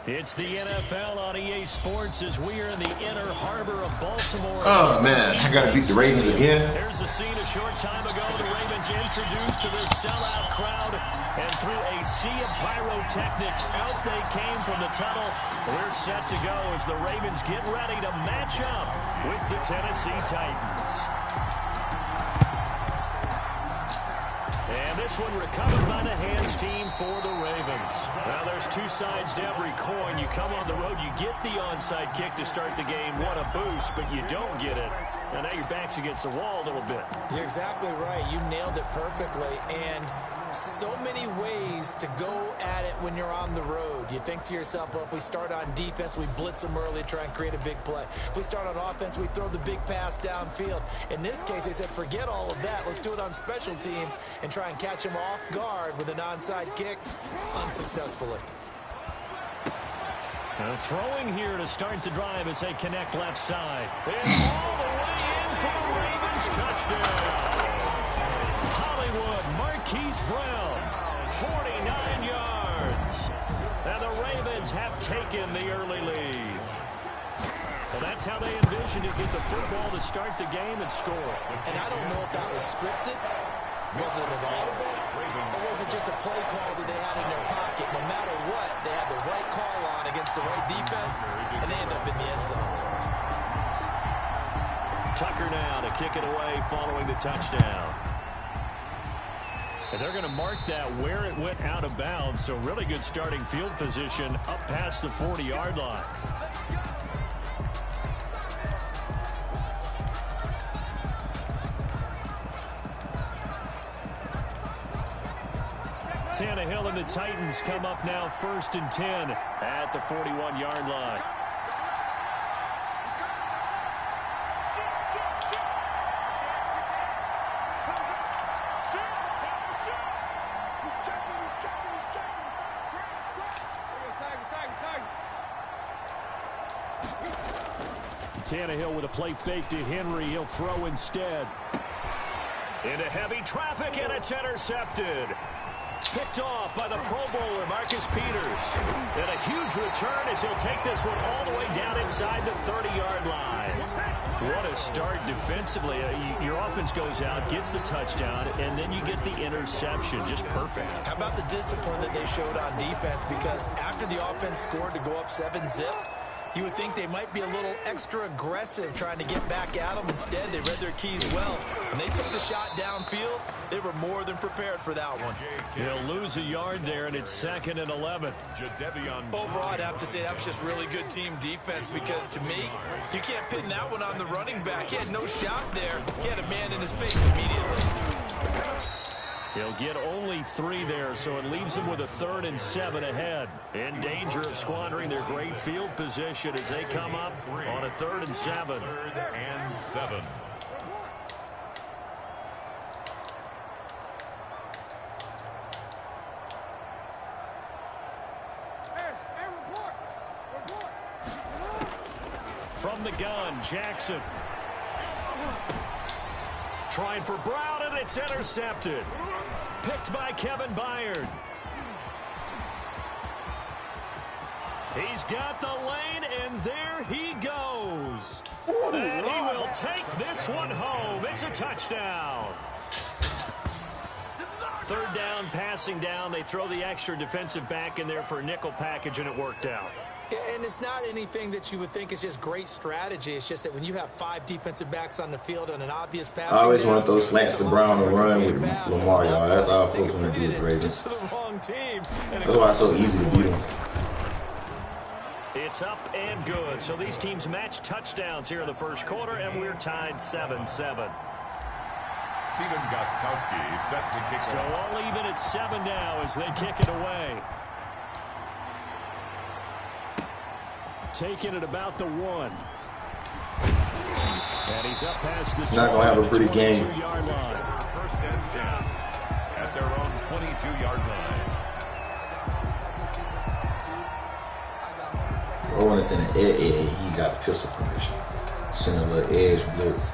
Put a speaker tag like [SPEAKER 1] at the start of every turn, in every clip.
[SPEAKER 1] It's the NFL on EA Sports as we are in the inner harbor of Baltimore.
[SPEAKER 2] Oh, man, I got to beat the Ravens again.
[SPEAKER 1] There's a scene a short time ago. The Ravens introduced to this sellout crowd, and through a sea of pyrotechnics, out they came from the tunnel. We're set to go as the Ravens get ready to match up with the Tennessee Titans. And this one recovered by the hands team for the Ravens. Now, there's two sides to every coin. You come on the road, you get the onside kick to start the game. What a boost, but you don't get it. And now your back's against the wall a little bit.
[SPEAKER 3] You're exactly right. You nailed it perfectly. And so many ways to go at it when you're on the road. You think to yourself, well, if we start on defense, we blitz them early, try and create a big play. If we start on offense, we throw the big pass downfield. In this case, they said, forget all of that. Let's do it on special teams and try and catch them off guard with an onside kick unsuccessfully.
[SPEAKER 1] Throwing here to start the drive as they connect left side. And all the way in for the Ravens touchdown. Hollywood Marquise Brown, 49 yards. And the Ravens have taken the early lead. Well, that's how they envisioned to get the football to start the game and score.
[SPEAKER 3] And I don't know if that was scripted. Was it an audible? Or was it just a play call that they had in their pocket? No matter what, they had the right call on against the right defense, and they end up in the end zone.
[SPEAKER 1] Tucker now to kick it away following the touchdown. And they're going to mark that where it went out of bounds, so really good starting field position up past the 40-yard line. Tannehill and the Titans come up now 1st and 10 at the 41-yard line. Tannehill with a play fake to Henry. He'll throw instead. Into heavy traffic, and it's intercepted. Picked off by the Pro Bowler, Marcus Peters. And a huge return as he'll take this one all the way down inside the 30-yard line. What a start defensively. Your offense goes out, gets the touchdown, and then you get the interception. Just perfect.
[SPEAKER 3] How about the discipline that they showed on defense? Because after the offense scored to go up 7-zip, you would think they might be a little extra aggressive trying to get back at them. Instead, they read their keys well. When they took the shot downfield, they were more than prepared for that one.
[SPEAKER 1] He'll lose a yard there, and it's 2nd and 11.
[SPEAKER 3] Overall, I'd have to say that was just really good team defense because, to me, you can't pin that one on the running back. He had no shot there. He had a man in his face immediately.
[SPEAKER 1] He'll get only 3 there, so it leaves him with a 3rd and 7 ahead. In danger of squandering their great field position as they come up on a 3rd and 7.
[SPEAKER 4] 3rd and 7.
[SPEAKER 1] From the gun, Jackson. Trying for Brown, and it's intercepted. Picked by Kevin Byard. He's got the lane, and there he goes. And he will take this one home. It's a touchdown. 3rd down, passing down. They throw the extra defensive back in there for a nickel package, and it worked out.
[SPEAKER 3] And it's not anything that you would think is just great strategy. It's just that when you have 5 defensive backs on the field on an obvious pass,
[SPEAKER 2] I always want those slants to Brown and run with Lamar, y'all. That's all folks want to do with Ravens. That's why it's so easy to beat them.
[SPEAKER 1] It's up and good. So these teams match touchdowns here in the first quarter, and we're tied 7-7.
[SPEAKER 4] Stephen Gostkowski sets the kick.
[SPEAKER 1] So all even at 7 now as they kick it away. Taking it about the 1. And he's up past the
[SPEAKER 2] He's not going to have a pretty game.
[SPEAKER 1] 22-yard line.
[SPEAKER 4] 1st and 10 at their own 22-yard line.
[SPEAKER 2] I want to send an edge. He got a pistol formation. Send a little edge blitz.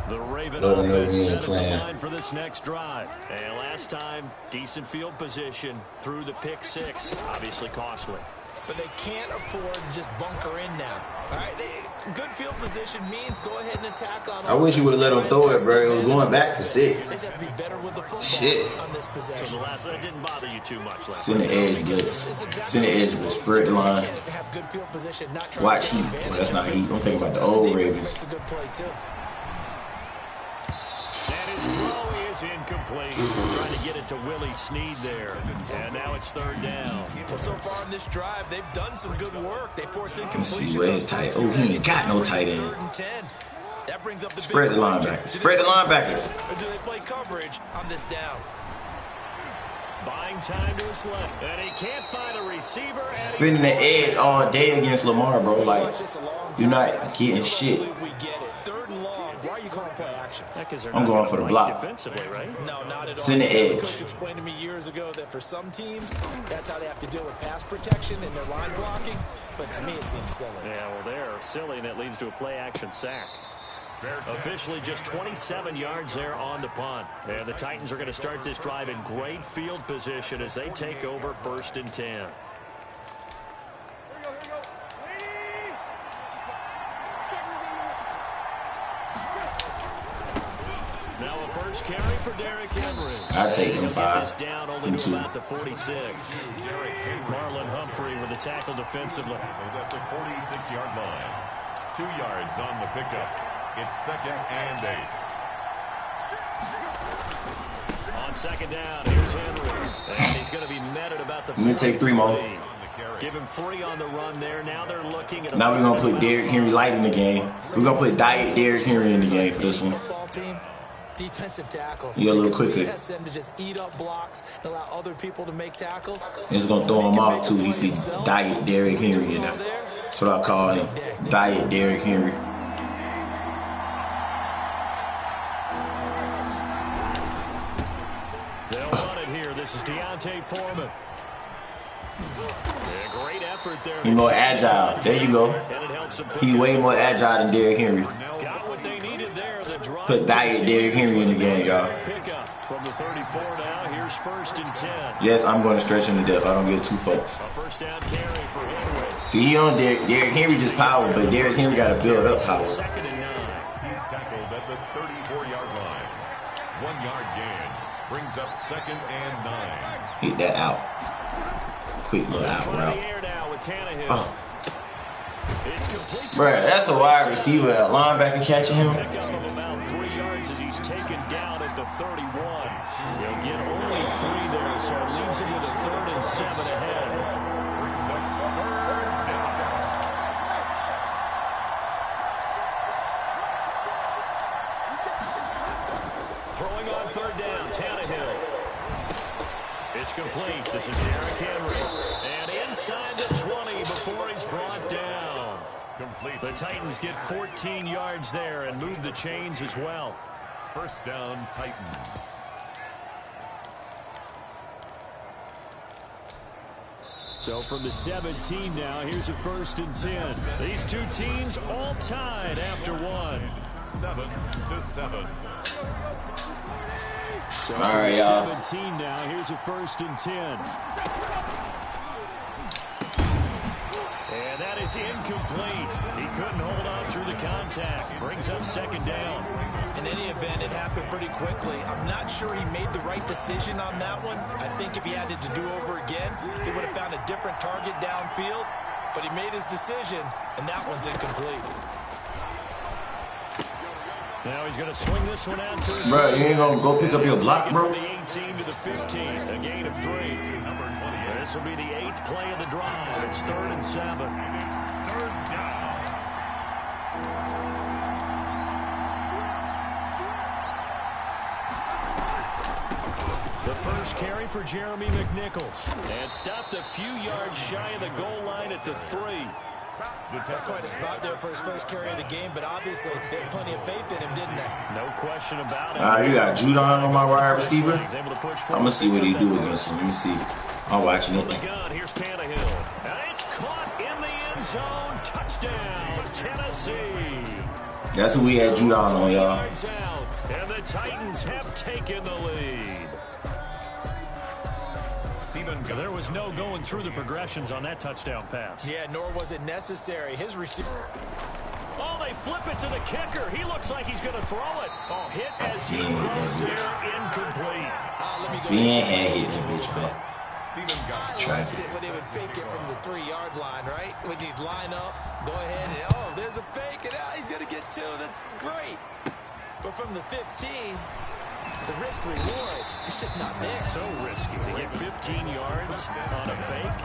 [SPEAKER 1] The Raven
[SPEAKER 2] Let him know
[SPEAKER 1] offense
[SPEAKER 2] we ain't
[SPEAKER 1] set up the
[SPEAKER 2] playing.
[SPEAKER 1] line for this next drive. And last time, decent field position through the pick 6. Obviously costly.
[SPEAKER 3] but they can't afford to just bunker in now. All right, good field position means go ahead and attack on.
[SPEAKER 2] I wish you would have let him throw it, bro. It was going back for 6.
[SPEAKER 3] They have to be better with the football.
[SPEAKER 2] Shit.
[SPEAKER 3] On this possession.
[SPEAKER 1] So the last one didn't bother you too much.
[SPEAKER 2] Send the edge blitz. Send the edge blitz. Spread the line. Watch heat. Well, that's not heat. Don't think about the old Ravens.
[SPEAKER 1] And his throw is incomplete. Trying to get it to Willie Snead there. And now it's 3rd down.
[SPEAKER 3] Well, so far in this drive, they've done some good work. They force incompletion.
[SPEAKER 2] Let's see where his tight. Oh, he ain't got no tight end.
[SPEAKER 3] That brings up the
[SPEAKER 2] Spread the linebackers. Spread the linebackers.
[SPEAKER 3] Or do they play coverage on this down?
[SPEAKER 1] Buying time to his left. And he can't find a receiver.
[SPEAKER 2] Sitting the edge all day against Lamar, bro. Like, you're not getting shit.
[SPEAKER 3] We get it. 3rd and long. Why are you calling play action?
[SPEAKER 2] I'm going for the block.
[SPEAKER 1] Defensively, right?
[SPEAKER 3] No, not at all.
[SPEAKER 2] Send the edge.
[SPEAKER 3] Coach explained to me years ago that for some teams, that's how they have to deal with pass protection and their line blocking. But to me, it seems silly.
[SPEAKER 1] Yeah, well, they're silly, and that leads to a play-action sack. Officially just 27 yards there on the punt. And the Titans are going to start this drive in great field position as they take over 1st and 10. Now a first carry for Derrick Henry.
[SPEAKER 2] I take them 5
[SPEAKER 1] down only
[SPEAKER 2] and
[SPEAKER 1] to
[SPEAKER 2] 2.
[SPEAKER 1] about the 46. Marlon Humphrey with the tackle defensively.
[SPEAKER 4] At the 46-yard line. 2 yards on the pickup. It's 2nd and 8.
[SPEAKER 1] On 2nd down, here's Henry. And he's going to be met at about the 43.
[SPEAKER 2] We're going to take 3 more.
[SPEAKER 1] Give him 3 on the run there. Now they're looking at.
[SPEAKER 2] Now we're going to put Derrick Henry light in the game. We're going to put Diet Derrick Henry in the game for this one.
[SPEAKER 3] Defensive tackles.
[SPEAKER 2] Yeah, a little quicker.
[SPEAKER 3] Ask them to just eat up blocks and allow other people to make tackles.
[SPEAKER 2] He's going to throw him off, too. He see Diet Derrick Henry in there. That's what I call him. Diet Derrick Henry.
[SPEAKER 1] They'll run it here. This is Deontay Foreman. Yeah, great effort there.
[SPEAKER 2] He's more agile. There you go. He's way more agile than Derrick Henry.
[SPEAKER 1] Got what they needed there. The drive.
[SPEAKER 2] Put Diet Derrick Henry in the game, y'all.
[SPEAKER 1] Pickup from the 34 now. Here's 1st and 10.
[SPEAKER 2] Yes, I'm going to stretch him to death. I don't give 2 fucks.
[SPEAKER 1] A first down carry for Henry.
[SPEAKER 2] See, he on Derrick Henry just power, but Derrick Henry got to build up power.
[SPEAKER 1] 2nd and 9.
[SPEAKER 4] He's tackled at the 34-yard line. 1 yard gain. Brings up 2nd and 9.
[SPEAKER 2] Hit that out. Quick little out route. Oh. Bruh, that's a wide receiver, a linebacker catching him.
[SPEAKER 1] Pick up of about 3 yards as he's taken down at the 31. He'll get only 3 there, so it leaves him with a 3rd and 7 ahead.
[SPEAKER 4] Brings up 3rd down.
[SPEAKER 1] Throwing on 3rd down, Tannehill. It's complete. This is Derrick Henry. And inside the 20 before he's brought down.
[SPEAKER 4] Complete.
[SPEAKER 1] The Titans get 14 yards there and move the chains as well.
[SPEAKER 4] 1st down, Titans.
[SPEAKER 1] So from the 17 now, here's a 1st and 10. These 2 teams all tied after 1.
[SPEAKER 4] 7-7.
[SPEAKER 1] So
[SPEAKER 2] all right, y'all.
[SPEAKER 1] 17 now, here's a 1st and 10. And that is incomplete. He couldn't hold on through the contact. Brings up 2nd down.
[SPEAKER 3] In any event, it happened pretty quickly. I'm not sure he made the right decision on that one. I think if he had it to do over again, he would have found a different target downfield. But he made his decision, and that one's incomplete.
[SPEAKER 1] Now he's going to swing this one out to his
[SPEAKER 2] Bro, you ain't going to go pick up your block, bro?
[SPEAKER 1] From the 18 to the 15, a gain of 3.
[SPEAKER 4] Number 28.
[SPEAKER 1] This will be the 8th play of the drive. It's 3rd and 7.
[SPEAKER 4] It's 3rd down.
[SPEAKER 1] The first carry for Jeremy McNichols. And stopped a few yards shy of the goal line at the 3.
[SPEAKER 3] That's quite a spot there for his first carry of the game, but obviously they had plenty of faith in him, didn't they?
[SPEAKER 1] No question about it.
[SPEAKER 2] All right, you got Judon on my wide receiver. I'm going to see what he do against him. Let me see. I'm watching it.
[SPEAKER 1] The gun, here's Tannehill. And it's caught in the end zone. Touchdown, Tennessee.
[SPEAKER 2] That's who we had Judon on, y'all.
[SPEAKER 1] And the Titans have taken the lead. There was no going through the progressions on that touchdown pass.
[SPEAKER 3] Yeah, nor was it necessary. His receiver.
[SPEAKER 1] Oh, they flip it to the kicker. He looks like he's going to throw it. Oh, hit as he throws there, incomplete.
[SPEAKER 3] Let me go.
[SPEAKER 2] Being hit that bitch, man.
[SPEAKER 3] I liked it when they would fake it from the 3-yard line, right? When you'd line up, go ahead, and oh, there's a fake, and he's going to get 2. That's great. But from the 15, the risk reward, it's just not there.
[SPEAKER 1] So risky to get 15 yards on a fake.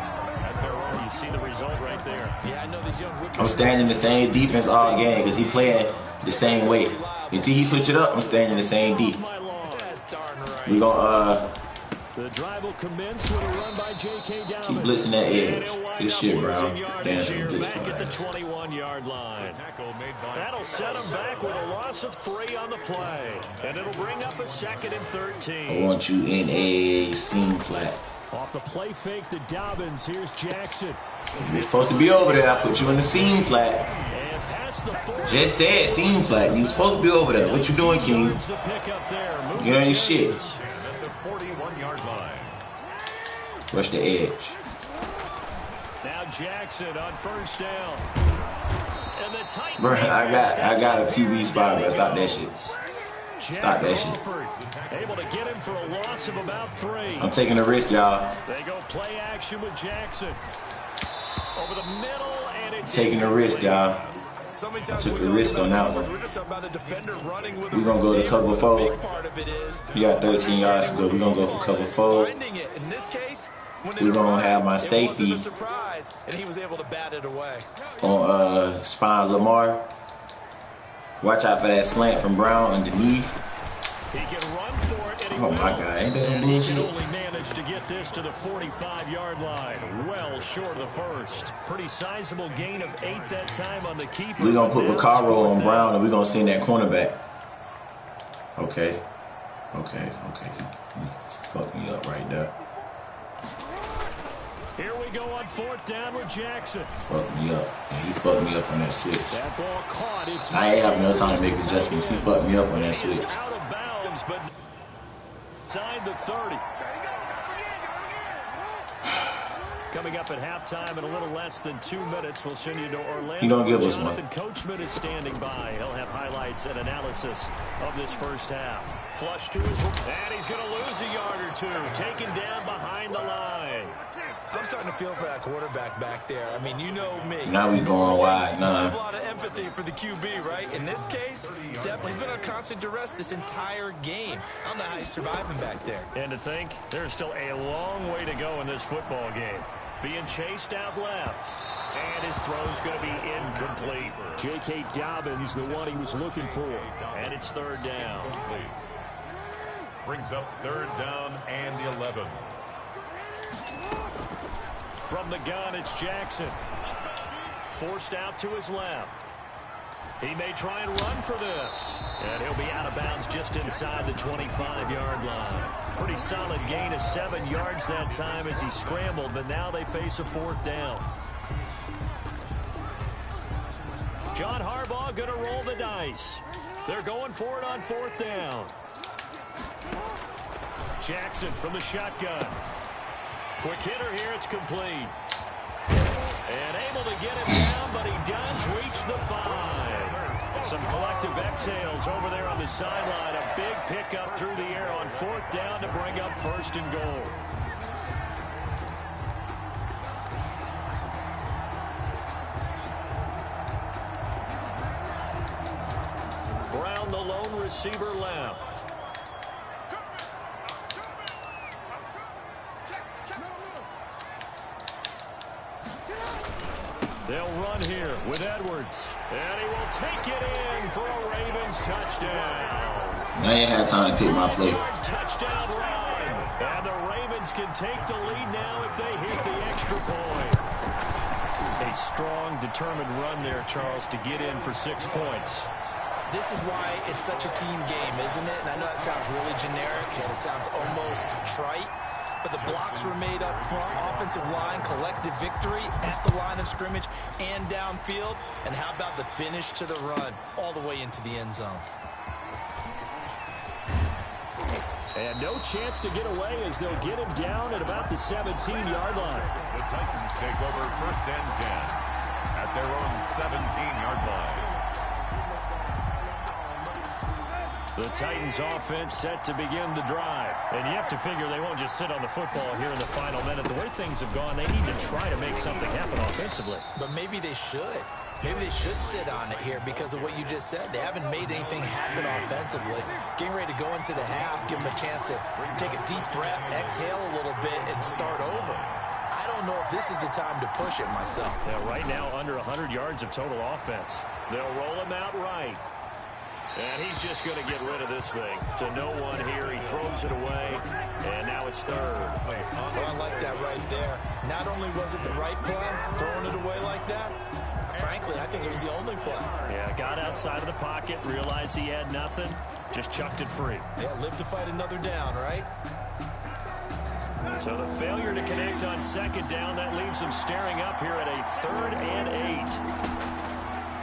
[SPEAKER 1] You see the result right there.
[SPEAKER 3] Yeah, I know these young rookies.
[SPEAKER 2] I'm staying in the same defense all game because he playing the same way. Until he switch it up, I'm staying in the same D.
[SPEAKER 3] That's darn right.
[SPEAKER 2] We gonna
[SPEAKER 1] the drive will commence with a run by J.K. Dobbins.
[SPEAKER 2] keep blitzing that edge. Good shit, bro. Damn, blitz
[SPEAKER 1] back at the 21-yard line. That'll set him back with a loss of 3 on the play. And it'll bring up a 2nd and 13.
[SPEAKER 2] I want you in a seam flat.
[SPEAKER 1] Off the play fake to Dobbins. Here's Jackson.
[SPEAKER 2] You're supposed to be over there. I put you in the seam flat.
[SPEAKER 1] And past the 4.
[SPEAKER 2] Just said seam flat. You supposed to be over there. What you doing, King? You ain't shit. Rush the edge.
[SPEAKER 1] Now Jackson on 1st down. And the tight
[SPEAKER 2] Bro, I got a QB spot, bro. Stop that shit. Stop that shit.
[SPEAKER 1] Able to get him for a loss of about 3.
[SPEAKER 2] I'm taking a risk, y'all.
[SPEAKER 1] They go play action with Jackson. Over the middle, and it's
[SPEAKER 2] taking a risk, y'all. I took a risk on that one. We're going to go to cover 4. We got 13 yards to go. We're going to go for cover 4. We're going to have my safety on spine Lamar. Watch out for that slant from Brown underneath.
[SPEAKER 1] He can run for it.
[SPEAKER 2] Oh my God, ain't that some bullshit?
[SPEAKER 1] Only managed to get this to the 45-yard line. Well short of the first. Pretty sizable gain of 8 that time on the keeper.
[SPEAKER 2] We're going to put Vaccaro on Brown and we're going to send that cornerback. Okay. He fucked me up right there.
[SPEAKER 1] Here we go on 4th down with Jackson.
[SPEAKER 2] Fucked me up. Yeah, he fucked me up on that switch.
[SPEAKER 1] That ball caught.
[SPEAKER 2] I ain't having no time to make adjustments. He fucked me up on that switch.
[SPEAKER 1] Out of bounds, but inside the 30. Coming up at halftime in a little less than 2 minutes, we'll send you to Orlando.
[SPEAKER 2] He gonna give us one.
[SPEAKER 1] Jonathan Coachman is standing by. He'll have highlights and analysis of this first half. Flush to his, and he's going to lose a yard or 2. Taken down behind the line.
[SPEAKER 3] I'm starting to feel for that quarterback back there. I mean, you know me.
[SPEAKER 2] Now we going wide.
[SPEAKER 3] I have a lot of empathy for the QB, right? In this case, definitely he's been on constant duress this entire game. I don't know how he's surviving back there.
[SPEAKER 1] And to think, there's still a long way to go in this football game. Being chased out left. And his throw's going to be incomplete. J.K. Dobbins, the one he was looking for. And it's 3rd down.
[SPEAKER 4] Brings up 3rd down and 11.
[SPEAKER 1] From the gun, it's Jackson. Forced out to his left. He may try and run for this. And he'll be out of bounds just inside the 25-yard line. Pretty solid gain of 7 yards that time as he scrambled, but now they face a 4th down. John Harbaugh going to roll the dice. They're going for it on 4th down. Jackson from the shotgun. Quick hitter here, it's complete. And able to get him down, but he does reach the 5. Some collective exhales over there on the sideline. A big pickup through the air on 4th down to bring up 1st and goal. Brown, the lone receiver, left. They'll run here with Edwards. And he will take it in for a Ravens touchdown.
[SPEAKER 2] Now you had time to pick my play.
[SPEAKER 1] Touchdown run. And the Ravens can take the lead now if they hit the extra point. A strong, determined run there, Charles, to get in for 6 points.
[SPEAKER 3] This is why it's such a team game, isn't it? And I know that sounds really generic and it sounds almost trite. But the blocks were made up front, offensive line, collective victory at the line of scrimmage and downfield. And how about the finish to the run all the way into the end zone?
[SPEAKER 1] And no chance to get away as they'll get him down at about the 17-yard line.
[SPEAKER 4] The Titans take over 1st and 10 at their own 17-yard line.
[SPEAKER 1] The Titans offense set to begin the drive. And you have to figure they won't just sit on the football here in the final minute. The way things have gone, they need to try to make something happen offensively.
[SPEAKER 3] But maybe they should. Maybe they should sit on it here because of what you just said. They haven't made anything happen offensively. Getting ready to go into the half, give them a chance to take a deep breath, exhale a little bit, and start over. I don't know if this is the time to push it myself.
[SPEAKER 1] Yeah, right now, under 100 yards of total offense. They'll roll him out right. And he's just going to get rid of this thing. To no one here. He throws it away. And now it's 3rd.
[SPEAKER 3] So I like that right there. Not only was it the right play, throwing it away like that, frankly, I think it was the only play.
[SPEAKER 1] Yeah, got outside of the pocket, realized he had nothing, just chucked it free.
[SPEAKER 3] Yeah, live to fight another down, right?
[SPEAKER 1] So the failure to connect on 2nd down, that leaves him staring up here at a 3rd and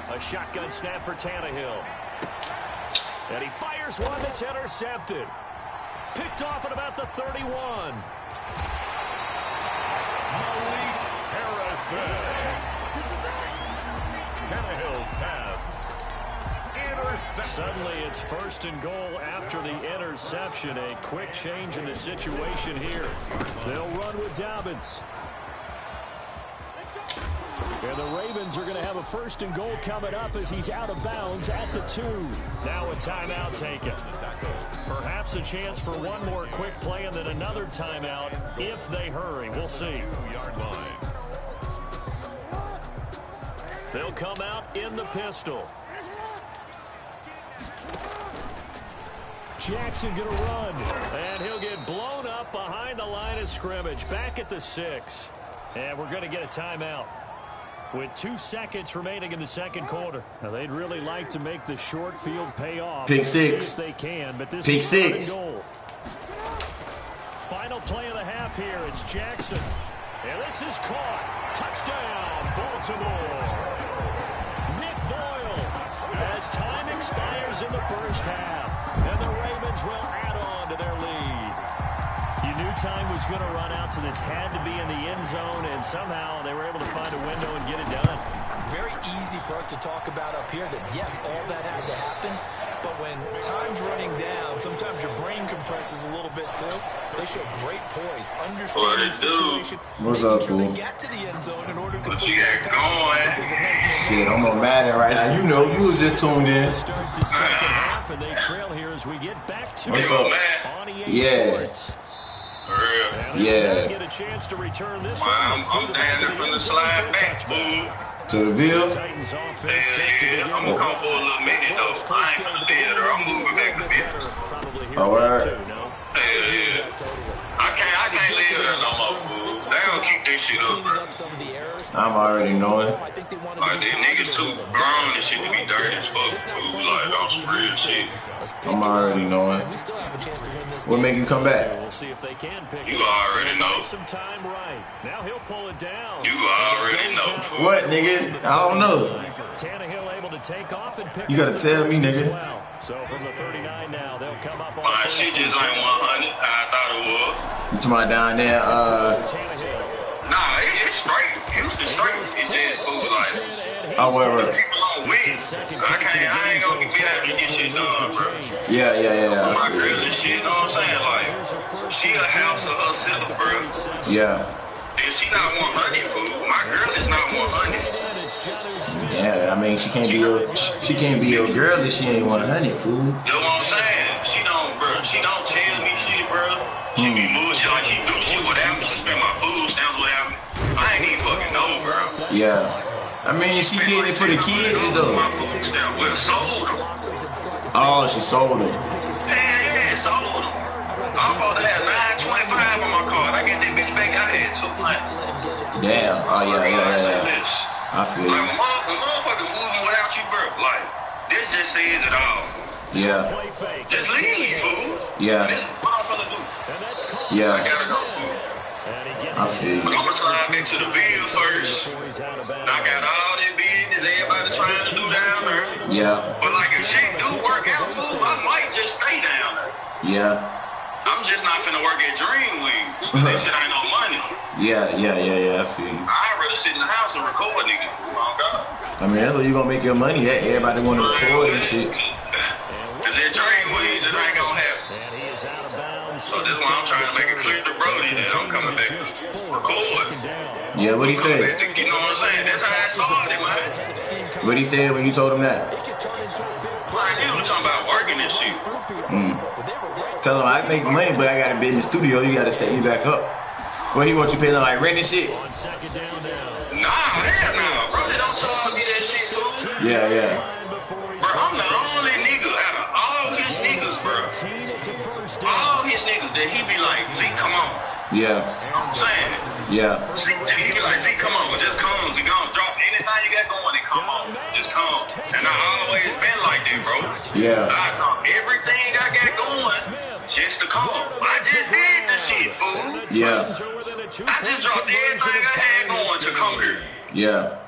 [SPEAKER 1] 8. A shotgun snap for Tannehill. And he fires one that's intercepted. Picked off at about the 31.
[SPEAKER 4] Malik Harrison. Tannehill's pass. Interception.
[SPEAKER 1] Suddenly it's 1st and goal after the interception. A quick change in the situation here. They'll run with Dobbins. And the Ravens are going to have a 1st and goal coming up as he's out of bounds at the 2. Now a timeout taken. Perhaps a chance for one more quick play and then another timeout if they hurry. We'll see.
[SPEAKER 4] 2-yard line.
[SPEAKER 1] They'll come out in the pistol. Jackson going to run. And he'll get blown up behind the line of scrimmage. Back at the 6. And we're going to get a timeout with 2 seconds remaining in the 2nd quarter. Now, they'd really like to make the short field pay off.
[SPEAKER 2] Pick 6.
[SPEAKER 1] If they can, but this
[SPEAKER 2] Pick
[SPEAKER 1] is
[SPEAKER 2] 6.
[SPEAKER 1] Goal. Final play of the half here. It's Jackson. And this is caught. Touchdown, Baltimore. Nick Boyle as time expires in the 1st half. And the Ravens will add on to their lead. You knew time was going to run out, so this had to be in the end zone, and somehow they were able to find a window and get it done.
[SPEAKER 3] Very easy for us to talk about up here that, yes, all that had to happen, but when time's running down, sometimes your brain compresses a little bit too. They show great poise, understanding the situation.
[SPEAKER 2] What's up, fool?
[SPEAKER 3] They got to the end zone in order to
[SPEAKER 5] What you got going?
[SPEAKER 2] Shit, I'm on Madden right now. You know, you was just tuned in.
[SPEAKER 1] Start the 2nd half, and they trail here as we get back to
[SPEAKER 2] What's
[SPEAKER 1] it
[SPEAKER 2] up?
[SPEAKER 1] on EA
[SPEAKER 2] Yeah.
[SPEAKER 1] Sports.
[SPEAKER 5] For real.
[SPEAKER 1] And
[SPEAKER 2] Yeah.
[SPEAKER 1] get a chance to return this
[SPEAKER 5] Man,
[SPEAKER 1] one.
[SPEAKER 5] I'm down there from the slide back, fool.
[SPEAKER 2] To the Ville.
[SPEAKER 1] Titans offense set to begin.
[SPEAKER 5] I'm gonna come for a little minute, though. I ain't gonna be there. I'm moving back a bit.
[SPEAKER 1] Probably here
[SPEAKER 2] Oh, word.
[SPEAKER 1] too, no?
[SPEAKER 5] Yeah. I can't live there no more, fool. They don't keep this shit up, bro.
[SPEAKER 2] I'm already knowing.
[SPEAKER 5] Like, these niggas too grown and shit to be dirty as fuck, fool. Like, on some real shit.
[SPEAKER 2] I'm already knowing. What make you come back?
[SPEAKER 1] We'll see if they can pick
[SPEAKER 5] You
[SPEAKER 1] it up.
[SPEAKER 5] already know.
[SPEAKER 1] Some time right. Now he'll pull it down.
[SPEAKER 5] You already know, fool.
[SPEAKER 2] What, nigga? I don't know.
[SPEAKER 1] Tannehill able to take off and pick
[SPEAKER 2] You gotta
[SPEAKER 1] up the
[SPEAKER 2] tell me,
[SPEAKER 1] first as
[SPEAKER 2] nigga.
[SPEAKER 1] well. So from the 39 now, they'll come up on
[SPEAKER 5] My
[SPEAKER 1] first
[SPEAKER 5] shit just
[SPEAKER 1] and
[SPEAKER 5] ain't 100. I thought it was.
[SPEAKER 2] You talking about down there,
[SPEAKER 1] Tannehill.
[SPEAKER 5] Nah, it's straight. Houston straight. It's just fool, like.
[SPEAKER 2] oh, wait.
[SPEAKER 5] People on win. So I ain't gonna be able to get shit done, bro.
[SPEAKER 2] Yeah.
[SPEAKER 5] My
[SPEAKER 2] I
[SPEAKER 5] girl
[SPEAKER 2] see.
[SPEAKER 5] and shit, you know what I'm saying? Like, she a house of herself, bro.
[SPEAKER 2] Yeah.
[SPEAKER 5] And she not 100, fool. My girl is not 100.
[SPEAKER 2] Yeah, I mean, she can't be your girl if she ain't 100, fool.
[SPEAKER 5] You know what I'm saying? She don't tell me shit, bro. She be moving shit like she do shit without me. She spend my food stamps without me. I ain't even fucking know, bro.
[SPEAKER 2] Yeah. I mean, she did it for the kids, though.
[SPEAKER 5] My food stamp, well, sold them.
[SPEAKER 2] Oh, she sold them.
[SPEAKER 5] Yeah, sold them. I'm supposed to have 925 on my card. I get that bitch back. I had 200.
[SPEAKER 2] Damn. Oh, yeah. I feel
[SPEAKER 5] Like,
[SPEAKER 2] you.
[SPEAKER 5] when motherfuckers moving without you, bro, like, this just says it all.
[SPEAKER 2] Yeah.
[SPEAKER 5] Just leave me, fool.
[SPEAKER 2] Yeah.
[SPEAKER 5] This is what I'm finna do.
[SPEAKER 2] Yeah.
[SPEAKER 5] I gotta go, fool.
[SPEAKER 2] I feel
[SPEAKER 5] But
[SPEAKER 2] you.
[SPEAKER 5] I'm gonna slide back to the bill first. I got all that business everybody trying to do down there.
[SPEAKER 2] Yeah.
[SPEAKER 5] But, like, if shit do work out, fool, I might just stay down there.
[SPEAKER 2] Yeah.
[SPEAKER 5] I'm just not finna work at Dream Wings. That shit ain't no money.
[SPEAKER 2] Yeah. I feel you.
[SPEAKER 5] I'd rather sit in the house and record, nigga. Oh, God.
[SPEAKER 2] I mean, that's where you gonna make your money at. Everybody want to record and shit.
[SPEAKER 5] Cause that Dream Wings, it ain't gonna happen. So this is why I'm trying to make it clear to Brody that I'm coming back to record.
[SPEAKER 2] Yeah, what'd he say?
[SPEAKER 5] You know what I'm saying? That's how it started, man.
[SPEAKER 2] What'd he say when you told him that?
[SPEAKER 5] Like, he was talking about working and shit.
[SPEAKER 2] Tell him I make money, but I gotta be in the studio. You gotta set me back up. What he want you paying like rent and shit?
[SPEAKER 5] Nah, hell no, bro. They don't charge me that shit, fool.
[SPEAKER 2] Yeah.
[SPEAKER 5] Bro, I'm the only nigga out of all his niggas, bro. All his niggas that he be like, Z, come on.
[SPEAKER 2] Yeah.
[SPEAKER 5] I'm saying.
[SPEAKER 2] Yeah.
[SPEAKER 5] He be like, Z, come on, just come. You gonna drop anything you got going and come on. Just come. And I always been like that, bro.
[SPEAKER 2] Yeah.
[SPEAKER 5] I drop everything I got going just to come. I just did the shit, fool.
[SPEAKER 2] Yeah.
[SPEAKER 5] I just dropped everything I had going to come here.
[SPEAKER 2] Yeah.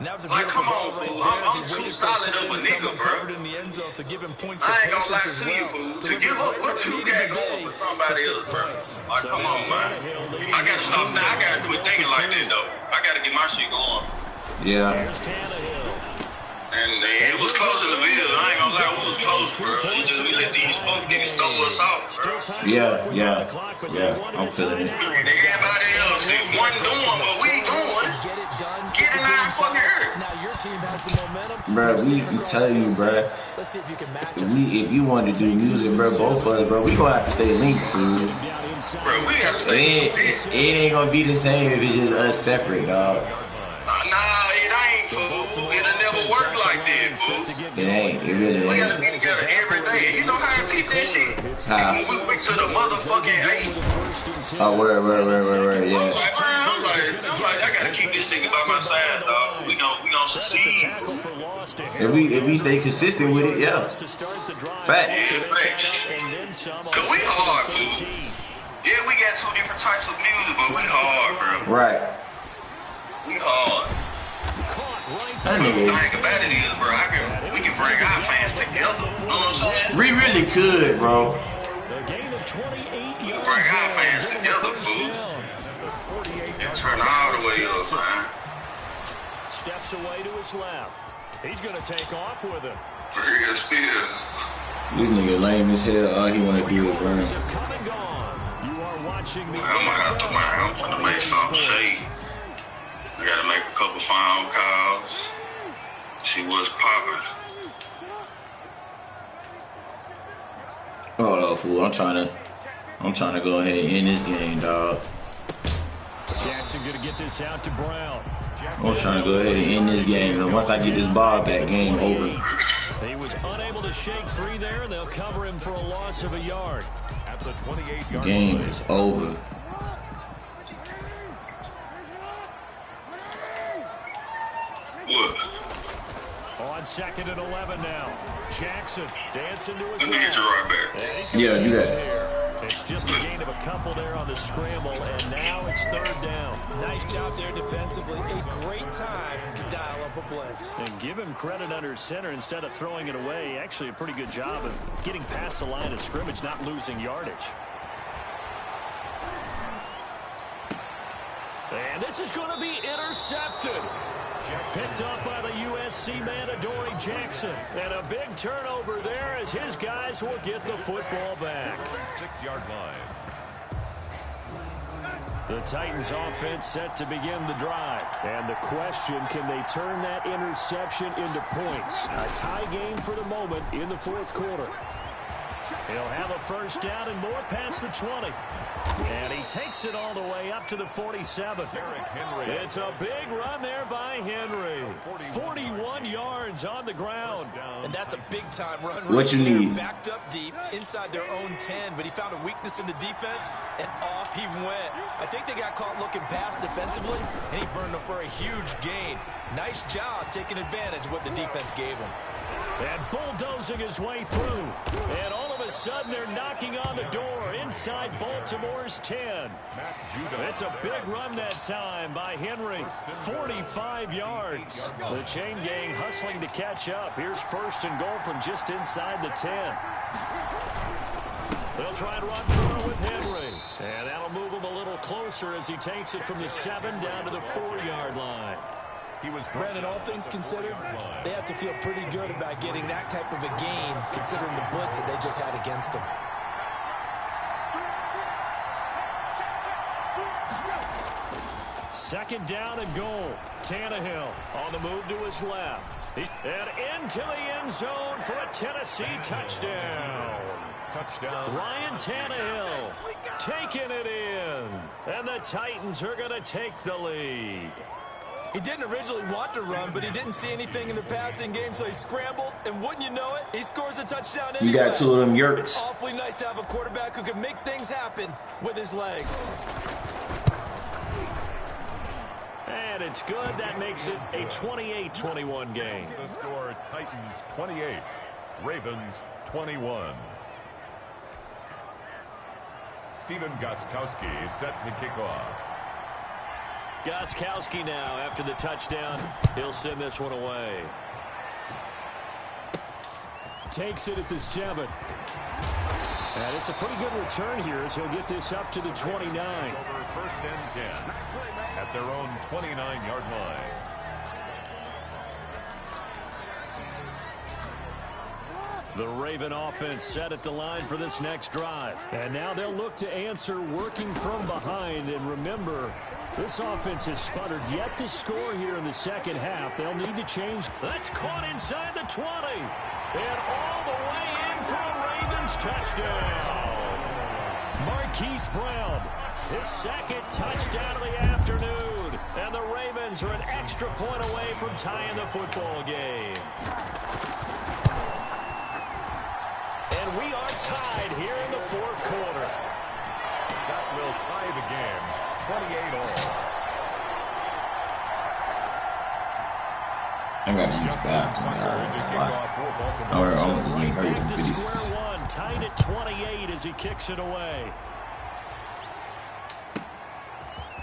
[SPEAKER 5] Like, come on, fool. I'm too solid of a nigga, bro. I ain't gonna lie to you, fool. To give up what you got going for somebody else, bro. Like, come on, man. I gotta stop now. I gotta quit thinking like that, though. I gotta get my shit going.
[SPEAKER 2] Yeah.
[SPEAKER 5] And it was close in the video. I ain't gonna lie, we was close, bro. It's just we let these folk niggas throw us off, bro.
[SPEAKER 2] Yeah. I'm feeling it.
[SPEAKER 5] Everybody else, they wasn't doing what we doing. Get in our fucking earth.
[SPEAKER 2] Bro, we tell you, bro. If you want to do music, bro, both of us, bro, we gonna have to stay linked, fool.
[SPEAKER 5] Bro, we have to stay linked.
[SPEAKER 2] It ain't gonna be the same if it's just us separate, dog.
[SPEAKER 5] Nah, it ain't, fool. It'll never work like that, fool.
[SPEAKER 2] It ain't. It really
[SPEAKER 5] We
[SPEAKER 2] ain't.
[SPEAKER 5] gotta be together every day. You know how I peep that shit?
[SPEAKER 2] How?
[SPEAKER 5] We to the motherfucking 8.
[SPEAKER 2] Oh, word, yeah.
[SPEAKER 5] I'm like, I gotta keep this nigga by my side, dog. We gon' succeed.
[SPEAKER 2] If we stay consistent with it, yeah. Fact.
[SPEAKER 5] Yeah, facts. Cause we hard, fool. Yeah, we got 2 different types of music, but we hard, bro.
[SPEAKER 2] Right.
[SPEAKER 5] We hard.
[SPEAKER 2] That nigga
[SPEAKER 5] The thing about it is, bro, we can bring our fans together. You know what I'm saying?
[SPEAKER 2] we really could, bro.
[SPEAKER 5] We can bring our fans together, fool. And turn all the way up, man.
[SPEAKER 1] Steps away to his left. He's going to take off with it.
[SPEAKER 5] Real spill.
[SPEAKER 2] This nigga lame as hell. All he wanna do is run.
[SPEAKER 5] I'm gonna have to, man. I'm finna make something shake. I gotta make a couple phone calls. See what's poppin'.
[SPEAKER 2] Hold up, fool. I'm trying to go ahead and end this game, dog.
[SPEAKER 1] Jackson gonna get this out to Brown.
[SPEAKER 2] I'm trying to go ahead and end this game. Cause once I get this ball back, game over.
[SPEAKER 1] He was unable to shake free there, and they'll cover him for a loss of a yard.
[SPEAKER 4] At the 28-yard
[SPEAKER 2] Game
[SPEAKER 4] line.
[SPEAKER 2] is over.
[SPEAKER 5] What?
[SPEAKER 1] On 2nd and 11 now. Jackson dancing to his
[SPEAKER 5] Let me get you right back.
[SPEAKER 2] Yeah, do that.
[SPEAKER 1] It's just a gain of a couple there on the scramble, and now it's 3rd down.
[SPEAKER 3] Nice job there defensively. A great time to dial up a blitz.
[SPEAKER 1] And give him credit under center instead of throwing it away. Actually, a pretty good job of getting past the line of scrimmage, not losing yardage. And this is going to be intercepted. Picked up by the USC man, Adoree Jackson. And a big turnover there as his guys will get the football back.
[SPEAKER 4] 6-yard line.
[SPEAKER 1] The Titans offense set to begin the drive. And the question, can they turn that interception into points? A tie game for the moment in the 4th quarter. He'll have a 1st down and more past the 20. And he takes it all the way up to the 47. It's a big run there by Henry. 41 yards on the ground.
[SPEAKER 3] And that's a big-time run.
[SPEAKER 2] What you need?
[SPEAKER 3] Backed up deep inside their own 10, but he found a weakness in the defense, and off he went. I think they got caught looking past defensively, and he burned them for a huge gain. Nice job taking advantage of what the defense gave him.
[SPEAKER 1] And bulldozing his way through. And all of a sudden, they're knocking on the door inside Baltimore's 10. It's a big run that time by Henry. 45 yards. The chain gang hustling to catch up. Here's 1st and goal from just inside the 10. They'll try and run through it with Henry. And that'll move him a little closer as he takes it from the 7 down to the 4-yard line.
[SPEAKER 3] Brandon, all things considered, they have to feel pretty good about getting that type of a game, considering the blitz that they just had against them.
[SPEAKER 1] Second down and goal. Tannehill on the move to his left. And into the end zone for a Tennessee touchdown. Ryan Tannehill taking it in. And the Titans are going to take the lead.
[SPEAKER 3] He didn't originally want to run, but he didn't see anything in the passing game, so he scrambled. And wouldn't you know it, he scores a touchdown anyway.
[SPEAKER 2] You got 2 of them yerks.
[SPEAKER 3] It's awfully nice to have a quarterback who can make things happen with his legs.
[SPEAKER 1] And it's good. That makes it a 28-21 game.
[SPEAKER 4] The score, Titans 28, Ravens 21. Stephen Gostkowski set to kick off.
[SPEAKER 1] Gostkowski now after the touchdown. He'll send this one away. Takes it at the 7. And it's a pretty good return here as he'll get this up to the 29.
[SPEAKER 4] Over first and 10 at their own 29-yard line.
[SPEAKER 1] The Raven offense set at the line for this next drive. And now they'll look to answer working from behind. And remember, this offense has sputtered yet to score here in the second half. They'll need to change. That's caught inside the 20. And all the way in for a Ravens touchdown. Marquise Brown, his second touchdown of the afternoon. And the Ravens are an extra point away from tying the football game. And we are tied here in the fourth quarter.
[SPEAKER 4] That will tie the game, 28-all.
[SPEAKER 2] I gotta use the bathroom. I'm just
[SPEAKER 1] right back to square one, tied at 28 as he kicks it away.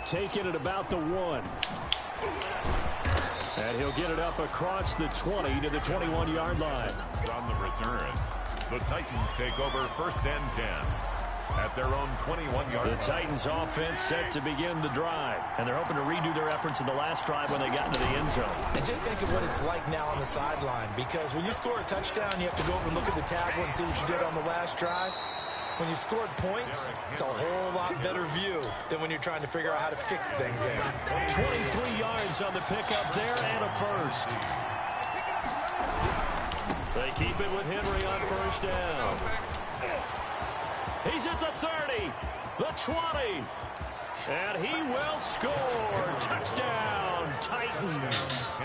[SPEAKER 1] Taking it about the 1. And he'll get it up across the 20 to the 21-yard line.
[SPEAKER 4] On the return, the Titans take over first and 10 at their own 21-yard line.
[SPEAKER 1] The Titans offense set to begin the drive. And they're hoping to redo their efforts in the last drive when they got into the end zone.
[SPEAKER 3] And just think of what it's like now on the sideline, because when you score a touchdown, you have to go over and look at the tablet and see what you did on the last drive. When you scored points, it's a whole lot better view than when you're trying to figure out how to fix things there.
[SPEAKER 1] 23 yards on the pickup there and a first. They keep it with Henry on first down. He's at the 30, the 20, and he will score. Touchdown, Titans.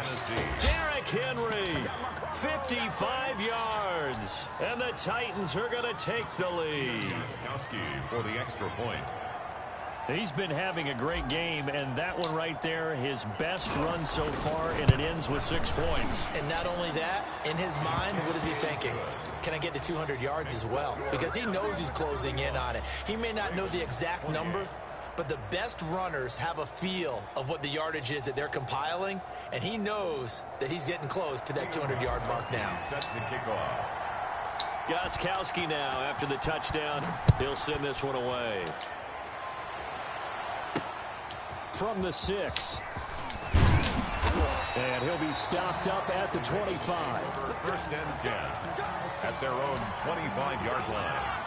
[SPEAKER 1] Derrick Henry, 55 yards, and the Titans are going to take the lead.
[SPEAKER 4] For the extra point.
[SPEAKER 1] He's been having a great game, and that one right there, his best run so far, and it ends with 6 points.
[SPEAKER 3] And not only that, in his mind, what is he thinking? Can I get to 200 yards as well? Because he knows he's closing in on it. He may not know the exact number, but the best runners have a feel of what the yardage is that they're compiling, and he knows that he's getting close to that 200-yard mark now.
[SPEAKER 4] Set to kick off.
[SPEAKER 1] Gostkowski now after the touchdown. He'll send this one away. From the 6. And he'll be stopped up at the 25.
[SPEAKER 4] First and 10 at their own 25-yard line.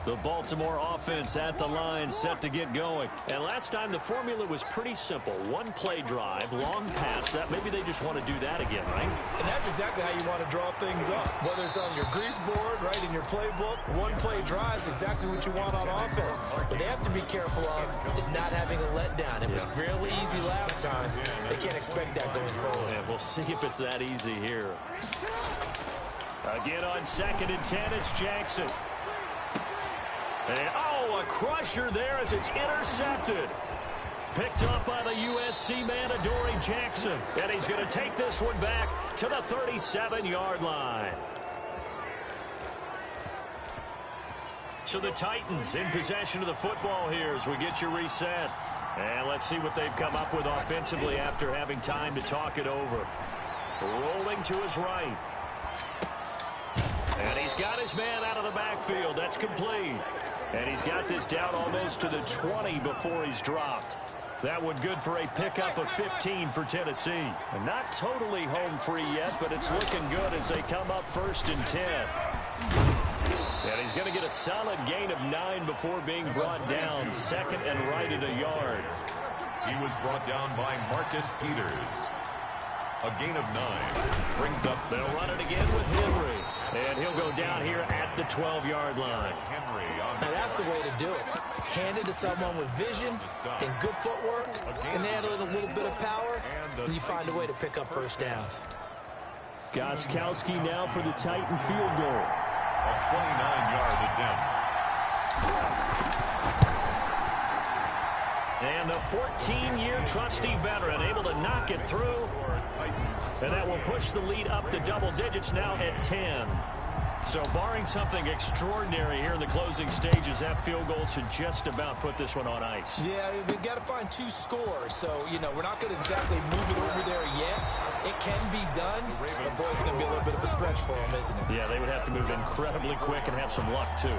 [SPEAKER 1] The Baltimore offense at the line set to get going. And last time the formula was pretty simple. One play drive, long pass. That maybe they just want to do that again, right?
[SPEAKER 3] And that's exactly how you want to draw things up. Whether it's on your grease board, right, in your playbook, one play drive is exactly what you want on offense. What they have to be careful of is not having a letdown. It was really easy last time. They can't expect that going forward.
[SPEAKER 1] Yeah, we'll see if it's that easy here. Again on 2nd and 10, it's Jackson. And, a crusher there as it's intercepted. Picked up by the USC man, Adoree Jackson. And he's going to take this one back to the 37-yard line. So the Titans in possession of the football here as we get you reset. And let's see what they've come up with offensively after having time to talk it over. Rolling to his right. And he's got his man out of the backfield. That's complete. And he's got this down almost to the 20 before he's dropped. That one good for a pickup of 15 for Tennessee. And not totally home free yet, but it's looking good as they come up 1st and 10. And he's going to get a solid gain of 9 before being brought down. 2nd and right at a yard.
[SPEAKER 4] He was brought down by Marcus Peters. A gain of 9 brings up.
[SPEAKER 1] They'll run it again with Henry. And he'll go down here at the 12-yard line.
[SPEAKER 3] Now that's the way to do it. Hand it to someone with vision and good footwork, and add a little bit of power, and you find a way to pick up first downs.
[SPEAKER 1] Gostkowski now for the Titan field goal.
[SPEAKER 4] A 29-yard attempt.
[SPEAKER 1] And the 14-year trusty veteran able to knock it through. And that will push the lead up to double digits now at 10. So barring something extraordinary here in the closing stages, that field goal should just about put this one on ice.
[SPEAKER 3] Yeah, we've got to find 2 scores. So, you know, we're not going to exactly move it over there yet. It can be done, but boy, it's going to be a little bit of a stretch for them, isn't it?
[SPEAKER 1] Yeah, they would have to move incredibly quick and have some luck, too.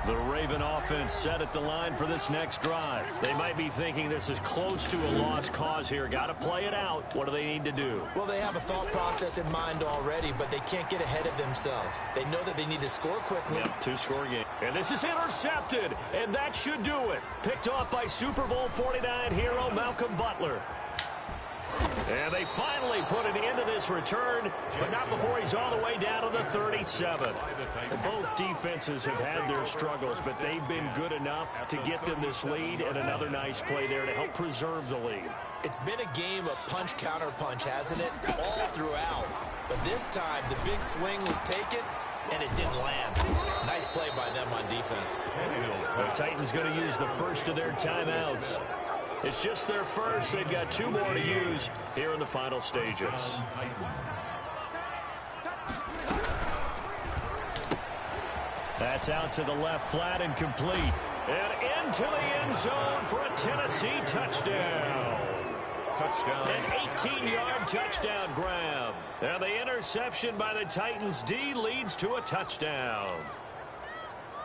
[SPEAKER 1] The Raven offense set at the line for this next drive. They might be thinking this is close to a lost cause here. Got to play it out. What do they need to do?
[SPEAKER 3] Well, they have a thought process in mind already, but they can't get ahead of themselves. They know that they need to score quickly.
[SPEAKER 1] Yep, 2-score game. And this is intercepted, and that should do it. Picked off by Super Bowl 49 hero Malcolm Butler. And they finally put an end to this return, but not before he's all the way down to the 37. Both defenses have had their struggles, but they've been good enough to get them this lead, and another nice play there to help preserve the lead.
[SPEAKER 3] It's been a game of punch-counter-punch, hasn't it? All throughout. But this time, the big swing was taken, and it didn't land. Nice play by them on defense.
[SPEAKER 1] The Titans going to use the first of their timeouts. It's just their first. They've got 2 more to use here in the final stages. That's out to the left, flat and complete. And into the end zone for a Tennessee touchdown. An 18-yard touchdown grab. And the interception by the Titans D leads to a touchdown.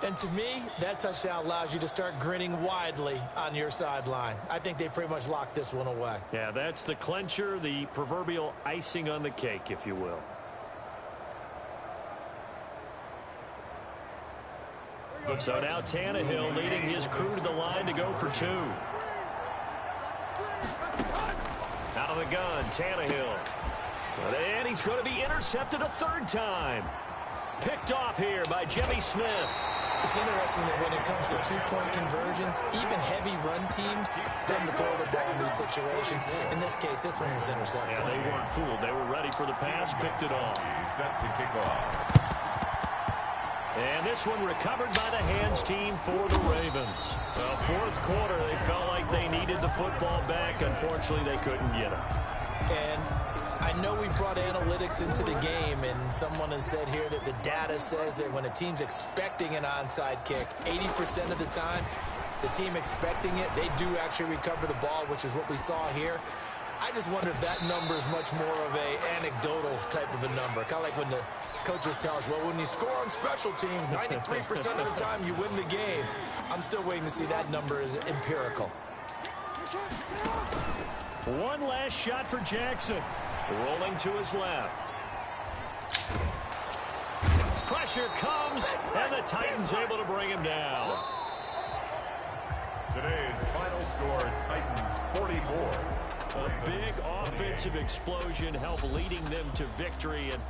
[SPEAKER 3] And to me, that touchdown allows you to start grinning widely on your sideline. I think they pretty much locked this one away.
[SPEAKER 1] Yeah, that's the clincher, the proverbial icing on the cake, if you will. So now Tannehill leading his crew to the line to go for 2. Out of the gun, Tannehill. And he's going to be intercepted a 3rd time. Picked off here by Jimmy Smith.
[SPEAKER 3] It's interesting that when it comes to 2-point conversions, even heavy run teams tend to throw the ball in these situations. In this case, this one was intercepted.
[SPEAKER 1] Yeah, they weren't fooled. They were ready for the pass, picked it off.
[SPEAKER 4] Set to kick off.
[SPEAKER 1] And this one recovered by the hands team for the Ravens. Well, 4th quarter, they felt like they needed the football back. Unfortunately, they couldn't get it.
[SPEAKER 3] And I know we brought analytics into the game, and someone has said here that the data says that when a team's expecting an onside kick, 80% of the time, the team expecting it, they do actually recover the ball, which is what we saw here. I just wonder if that number is much more of a anecdotal type of a number. Kind of like when the coaches tell us, well, when you score on special teams, 93% of the time you win the game. I'm still waiting to see that number is empirical.
[SPEAKER 1] One last shot for Jackson. Rolling to his left. Pressure comes, and the Titans able to bring him down.
[SPEAKER 4] Today's final score, Titans 44.
[SPEAKER 1] A big offensive explosion helped leading them to victory, and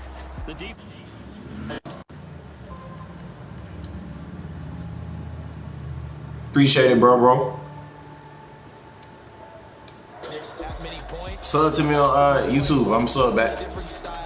[SPEAKER 1] the deep.
[SPEAKER 2] Appreciate it, bro.
[SPEAKER 3] That many points.
[SPEAKER 2] Sub to me on YouTube. I'm sub back.
[SPEAKER 3] Different style.